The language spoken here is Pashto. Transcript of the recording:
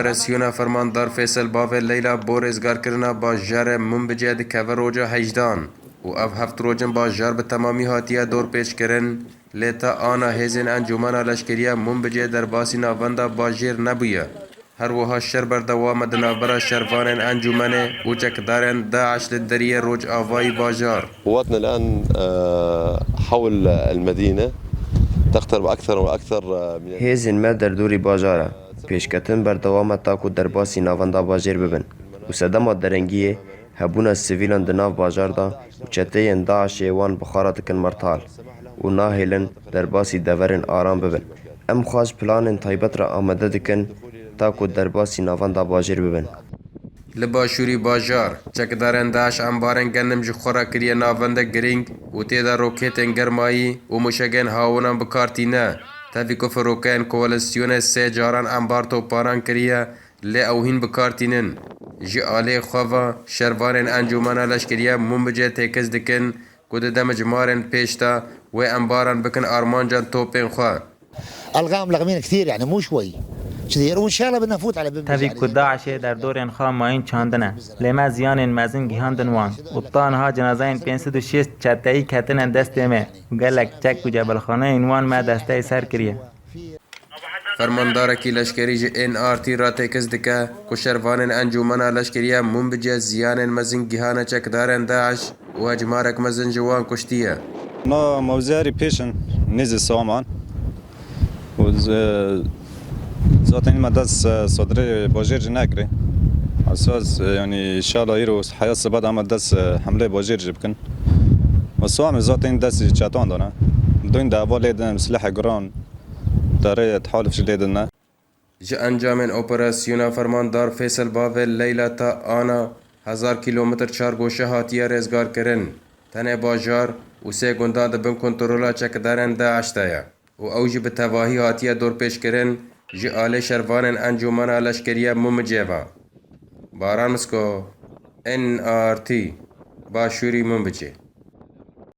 اپراسیونا فرماندار فیصل باوی لیلا بورزگار کرنا باجار منبجه دکه روجا هجدان و اف هفت روجن باجار به تمامی هاتیه دور پیش کرن لیتا آنا هیزن انجومانا لشکریه منبجه در باسی ناوندا باجیر نبویه هر وها شر بردوام دنابرا شرفان انجمن وجكدارن داعش للدرية روج آواي باجار. قواتنا الآن حول المدينة تقترب أكثر وأكثر من هیزن ما در دوری باجاره پیشکتن بردوام تاکو در باسی ناوندا باجیر ببن و سدما درنگیه هبونا سیویلان دناف باجار دا و چتهین داعش وان بخارات کن مرتال و ناهلن در باسی دورن آرام ببن ام خواج پلان تایبت را آمده دکن تاکو در باسی ناوندا باجیر ببن لباشوری باجار چکدارن داعش انبارن گندم جو خورا کریه ناوندا گرینگ و تیدا روکیتن گرمایی و مشگن هاونان بکارتینه تاوی کفر روکین کوالسیون سه جاران انبار تو پاران کریه لی اوهین بکارتینن جی آلی خواه شروان انجومانا لشکریه منبجه تیکز دکن کود دم جمارن پیشتا و انبارن بکن آرمانجان توپین خواه الغام لغمين كثير يعني مو شوي كثير وان شاء الله بدنا نفوت على باب تبي كداعش در دورن خام ماین چاندنه لما زیان مزن گیهاندن وان ابطان ها جنازین 506 چتایی کتن دست مه گلک چک و جبل خانه اینوان ما دسته سر کریه فرماندار کی لشکری جی این آرتی را تکز دکه کشروان انجومنا لشکریه منبجه زیان مزن گیهان چکدارن داعش و اجمارک مزن جوان کشتیه نا موزاري بيشن نزل سامان و زاتني مدرس صدري باجير ناكري اساس يعني ان شاء الله يرو حياه بعد عمل دس حمله باجير جبكن وصوام زاتني دس چاتان دانا دوين دعوا ليدن سلاح گران داره تحالف شديدنا جه انجام اپراسیونا فرماندار فیصل باوی لیلا تا آنا 1000 کیلومتر چار گوشه هاتیه رزگار کرن تنه باجار و سه گنده دبن کنترولا چکدارن داعش تایا و اوجی به تواهی هاتیه دور پیش کرن جه آل شروان انجومانا لشکریه ممجیوه بارانسکو NRT باشوری منبجه